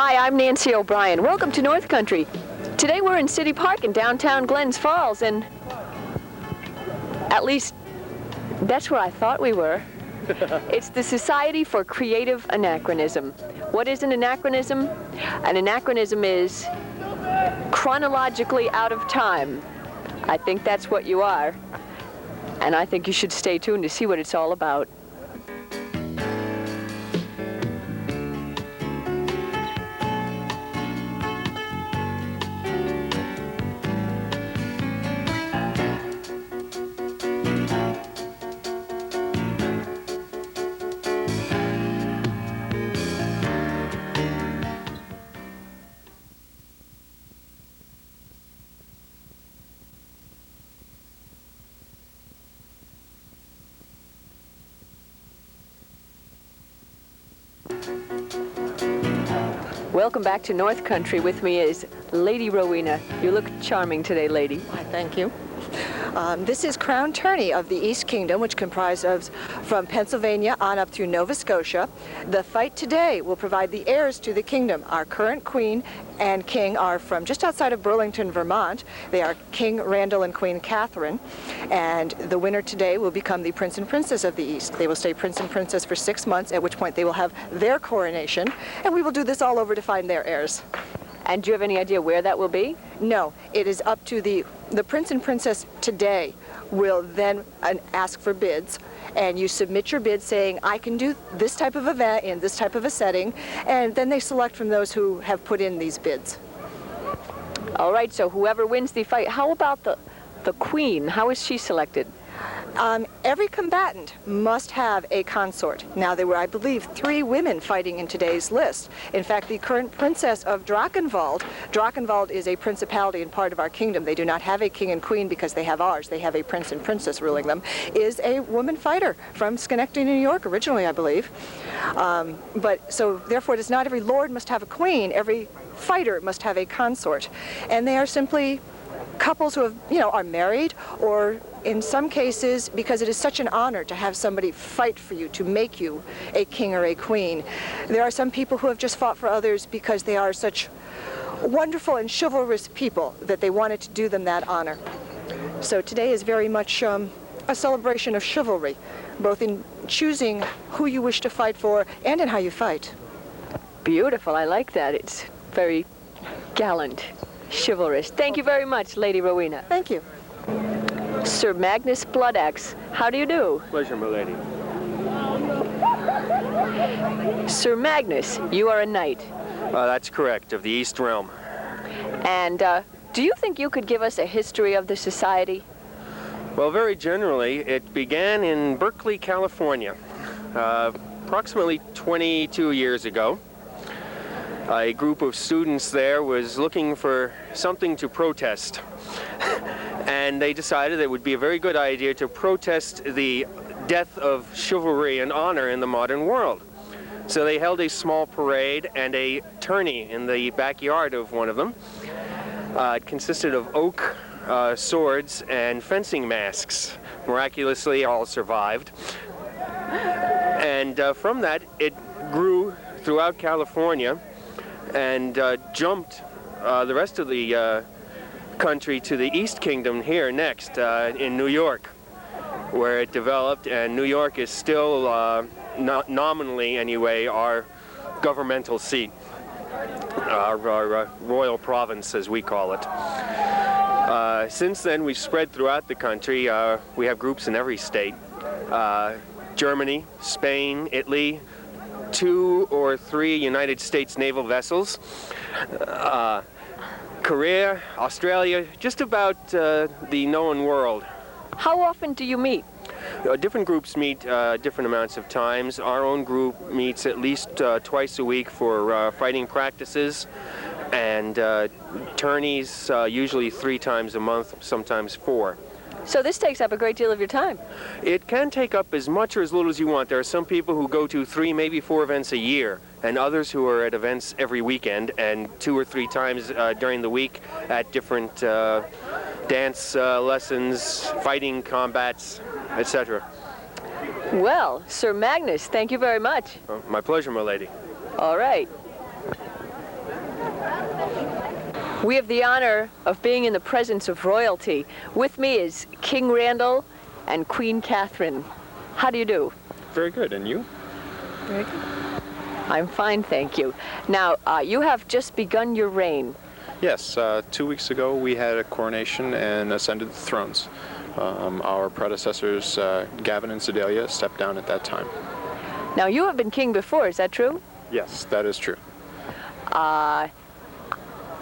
Hi, I'm Nancy O'Brien. Welcome to North Country. Today we're in City Park in downtown Glens Falls, and at least that's where I thought we were. It's the Society for Creative Anachronism. What is an anachronism? An anachronism is chronologically out of time. I think that's what you are, and I think you should stay tuned to see what it's all about. Welcome back to North Country. With me is Lady Rowena. You look charming today, lady. Why, thank you. This is Crown Tourney of the East Kingdom, which comprises from Pennsylvania on up through Nova Scotia. The fight today will provide the heirs to the kingdom. Our current queen and king are from just outside of Burlington, Vermont. They are King Randall and Queen Catherine. And the winner today will become the Prince and Princess of the East. They will stay Prince and Princess for 6 months, at which point they will have their coronation. And we will do this all over to find their heirs. And do you have any idea where that will be? No, it is up to the Prince and Princess today will then ask for bids, and you submit your bid saying, I can do this type of event in this type of a setting, and then they select from those who have put in these bids. All right, so whoever wins the fight, how about the queen? How is she selected? Every combatant must have a consort. Now, there were, I believe, 3 women fighting in today's list. In fact, the current princess of Drachenwald is a principality and part of our kingdom. They do not have a king and queen because they have ours. They have a prince and princess ruling them, is a woman fighter from Schenectady, New York, originally, I believe. So therefore, it is not every lord must have a queen. Every fighter must have a consort. And they are simply couples who have, are married, or in some cases, because it is such an honor to have somebody fight for you, to make you a king or a queen. There are some people who have just fought for others because they are such wonderful and chivalrous people that they wanted to do them that honor. So today is very much a celebration of chivalry, both in choosing who you wish to fight for and in how you fight. Beautiful, I like that. It's very gallant, chivalrous. Thank you very much, Lady Rowena. Thank you. Sir Magnus Bloodaxe, how do you do? Pleasure, my lady. Sir Magnus, you are a knight. That's correct, of the East Realm. And do you think you could give us a history of the society? Well, very generally, it began in Berkeley, California, approximately 22 years ago. A group of students there was looking for something to protest. And they decided it would be a very good idea to protest the death of chivalry and honor in the modern world. So they held a small parade and a tourney in the backyard of one of them. It consisted of oak swords and fencing masks. Miraculously, all survived. And from that, it grew throughout California and jumped the rest of the country to the East Kingdom here next in New York, where it developed, and New York is still, not nominally anyway, our governmental seat, our royal province as we call it. Since then we've spread throughout the country. We have groups in every state. Germany, Spain, Italy, 2 or 3 United States naval vessels, Korea, Australia, just about the known world. How often do you meet? Different groups meet different amounts of times. Our own group meets at least twice a week for fighting practices, and tourneys usually 3 times a month, sometimes 4. So this takes up a great deal of your time. It can take up as much or as little as you want. There are some people who go to 3, maybe 4 events a year, and others who are at events every weekend and 2 or 3 times during the week at different dance lessons, fighting combats, etc. Well, Sir Magnus, thank you very much. My pleasure, my lady. All right. We have the honor of being in the presence of royalty. With me is King Randall and Queen Catherine. How do you do? Very good, and you? Very good. I'm fine, thank you. Now, you have just begun your reign. Yes, 2 weeks ago we had a coronation and ascended the thrones. Our predecessors, Gavin and Sedalia, stepped down at that time. Now, you have been king before, is that true? Yes, that is true.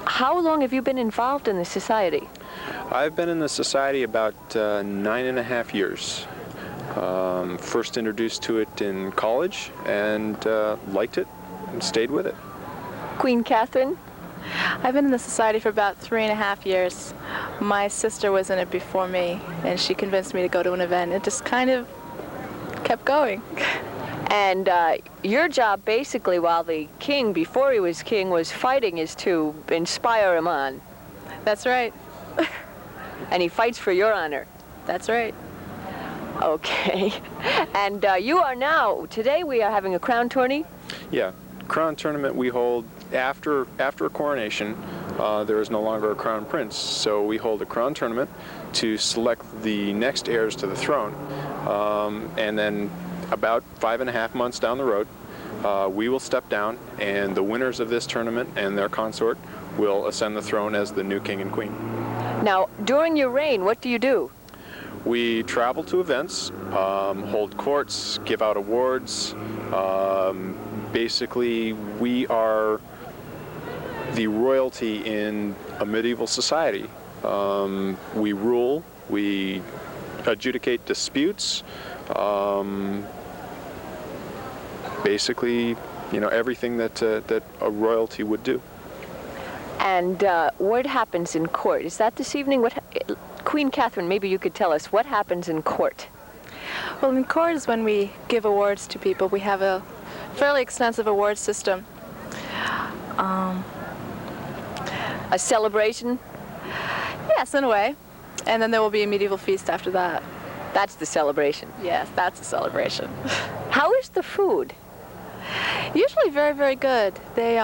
How long have you been involved in the society? I've been in the society about 9.5 years. First introduced to it in college and liked it and stayed with it. Queen Catherine? I've been in the society for about 3.5 years. My sister was in it before me, and she convinced me to go to an event. It just kind of kept going. And your job, basically, while the king, before he was king, was fighting, is to inspire him on. That's right. And he fights for your honor. That's right. Okay. And you are now, today we are having a crown tourney? Yeah, crown tournament we hold after a coronation. There is no longer a crown prince, so we hold a crown tournament to select the next heirs to the throne. And then about 5.5 months down the road, we will step down, and the winners of this tournament and their consort will ascend the throne as the new king and queen. Now, during your reign, what do you do? We travel to events, hold courts, give out awards. Basically, we are the royalty in a medieval society. We rule, we adjudicate disputes. Basically, you know, everything that a royalty would do. And what happens in court? Is that this evening? Queen Catherine, maybe you could tell us what happens in court. Well, in court is when we give awards to people. We have a fairly extensive award system. A celebration? Yes, in a way. And then there will be a medieval feast after that. That's the celebration. Yes, that's a celebration. How is the food? Usually very, very good. They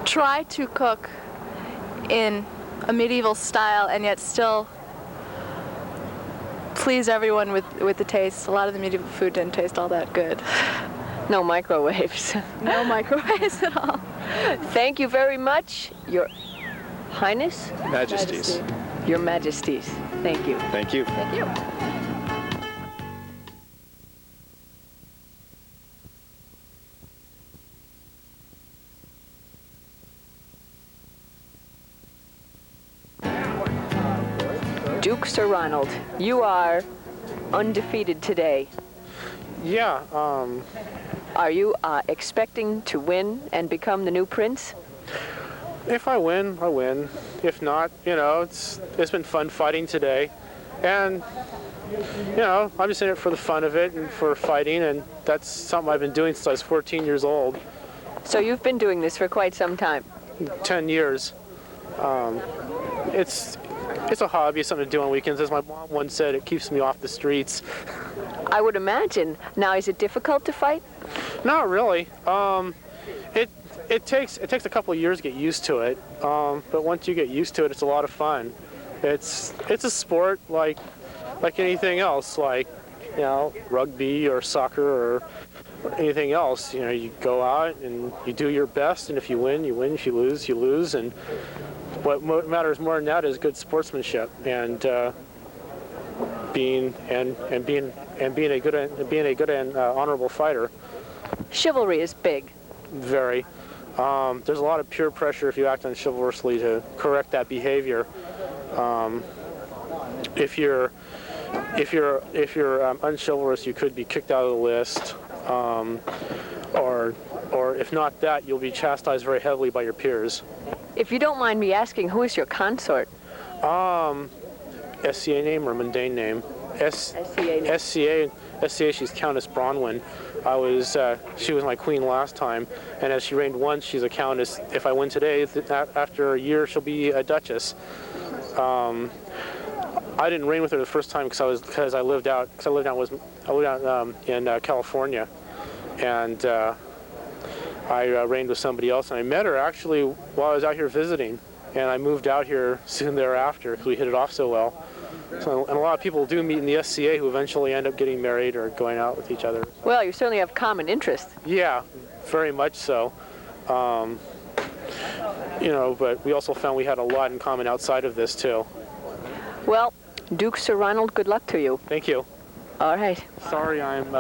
try to cook in a medieval style and yet still please everyone with the taste. A lot of the medieval food didn't taste all that good. No microwaves. No microwaves at all. Thank you very much, Your Highness? Majesties. Your Majesties. Thank you. Thank you. Thank you. Duke Sir Ronald, you are undefeated today. Yeah, Are you expecting to win and become the new prince? if I win, I win. If not, you know, it's been fun fighting today. And, you know, I'm just in it for the fun of it and for fighting, and that's something I've been doing since I was 14 years old, So you've been doing this for quite some time. 10 years. It's a hobby, something to do on weekends. As my mom once said, it keeps me off the streets. I would imagine. Now, is it difficult to fight? Not really. It takes a couple of years to get used to it, but once you get used to it, it's a lot of fun. It's a sport like anything else, like, you know, rugby or soccer or anything else. You know, you go out and you do your best, and if you win, you win. If you lose, you lose. And what matters more than that is good sportsmanship and being a good and honorable fighter. Chivalry is big. Very. There's a lot of peer pressure if you act unchivalrously to correct that behavior. If you're unchivalrous, you could be kicked out of the list, or if not that, you'll be chastised very heavily by your peers. If you don't mind me asking, who is your consort? SCA name or mundane name? SCA name. SCA, she's Countess Bronwyn. She was my queen last time, and as she reigned once, she's a countess. If I win today, after a year, she'll be a duchess. I didn't reign with her the first time because I lived out in California, and I reigned with somebody else, and I met her actually while I was out here visiting, and I moved out here soon thereafter because we hit it off so well. So, and a lot of people do meet in the SCA who eventually end up getting married or going out with each other. Well, you certainly have common interests. Yeah, very much so. You know, but we also found we had a lot in common outside of this too. Well, Duke Sir Ronald, good luck to you. Thank you. All right. Sorry I'm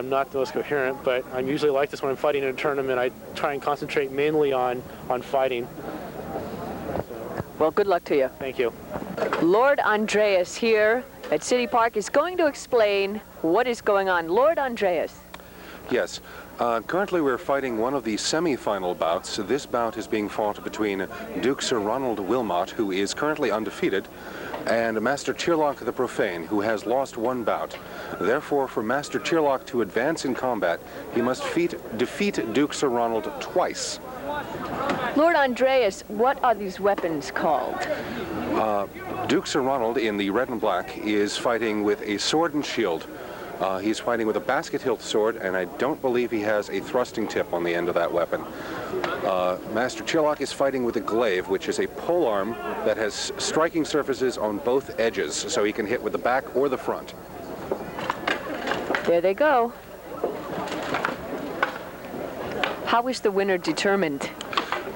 not the most coherent, but I'm usually like this when I'm fighting in a tournament. I try and concentrate mainly on fighting. Well, good luck to you. Thank you. Lord Andreas here at City Park is going to explain what is going on. Lord Andreas. Yes. Currently we're fighting one of the semi-final bouts. This bout is being fought between Duke Sir Ronald Wilmot, who is currently undefeated, and Master Cheerlock the Profane, who has lost one bout. Therefore, for Master Cheerlock to advance in combat, he must defeat Duke Sir Ronald twice. Lord Andreas, what are these weapons called? Duke Sir Ronald, in the red and black, is fighting with a sword and shield. He's fighting with a basket hilt sword, and I don't believe he has a thrusting tip on the end of that weapon. Master Cheerlock is fighting with a glaive, which is a polearm that has striking surfaces on both edges, so he can hit with the back or the front. There they go. How is the winner determined?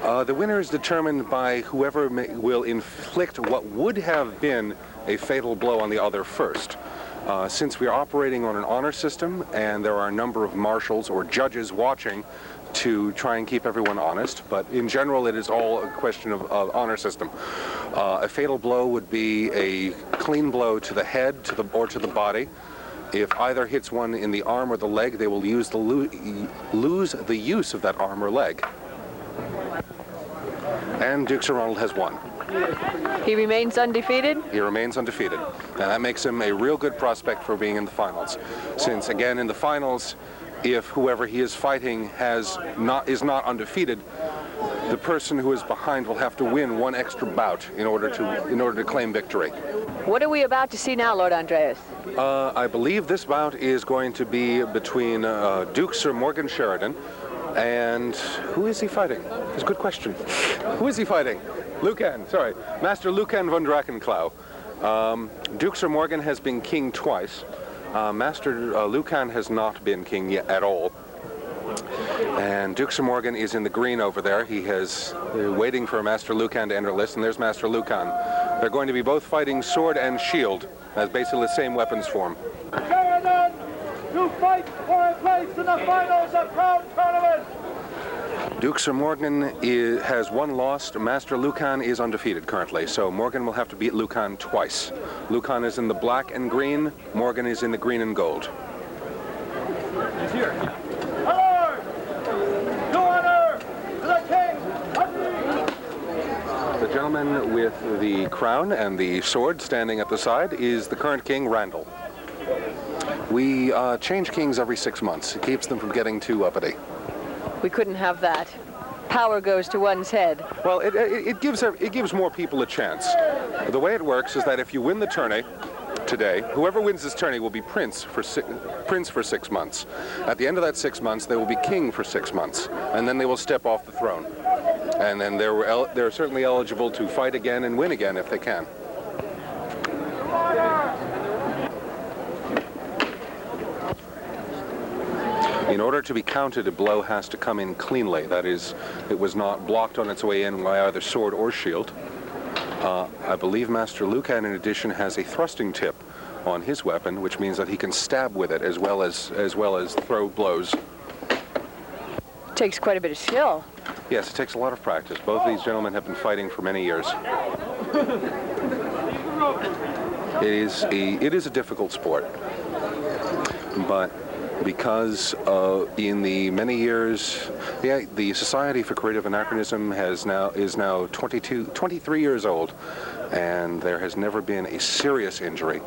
The winner is determined by whoever will inflict what would have been a fatal blow on the other first. Since we are operating on an honor system and there are a number of marshals or judges watching to try and keep everyone honest, but in general it is all a question of honor system. A fatal blow would be a clean blow to the head or to the body. If either hits one in the arm or the leg, they will lose the use of that arm or leg. And Duke Sir Ronald has won. He remains undefeated? He remains undefeated. And that makes him a real good prospect for being in the finals. Since, again, in the finals, if whoever he is fighting is not undefeated, the person who is behind will have to win one extra bout in order to claim victory. What are we about to see now, Lord Andreas? I believe this bout is going to be between Duke Sir Morgan Sheridan and who is he fighting? It's a good question. Who is he fighting? Master Lucan von Drakenklau. Duke Sir Morgan has been king twice. Master Lucan has not been king yet at all. And Duke Sir Morgan is in the green over there. He is waiting for Master Lucan to enter list, and there's Master Lucan. They're going to be both fighting sword and shield, as basically the same weapons form. Sheridan to fight for a place in the finals of Crown Tournament. Duke Sir Morgan has one lost. Master Lucan is undefeated currently, so Morgan will have to beat Lucan twice. Lucan is in the black and green. Morgan is in the green and gold. He's here. Lord, to honor the king. The gentleman with the crown and the sword standing at the side is the current king, Randall. We change kings every 6 months. It keeps them from getting too uppity. We couldn't have that. Power goes to one's head. Well, it gives more people a chance. The way it works is that if you win the tourney today, whoever wins this tourney will be prince for 6 months. At the end of that 6 months, they will be king for 6 months, and then they will step off the throne. And then they're certainly eligible to fight again and win again if they can. In order to be counted, a blow has to come in cleanly. That is, it was not blocked on its way in by either sword or shield. I believe Master Lucan, in addition, has a thrusting tip on his weapon, which means that he can stab with it as well as throw blows. Takes quite a bit of skill. Yes, it takes a lot of practice. Both these gentlemen have been fighting for many years. It is a difficult sport, but because in the many years, the Society for Creative Anachronism is now 23 years old, and there has never been a serious injury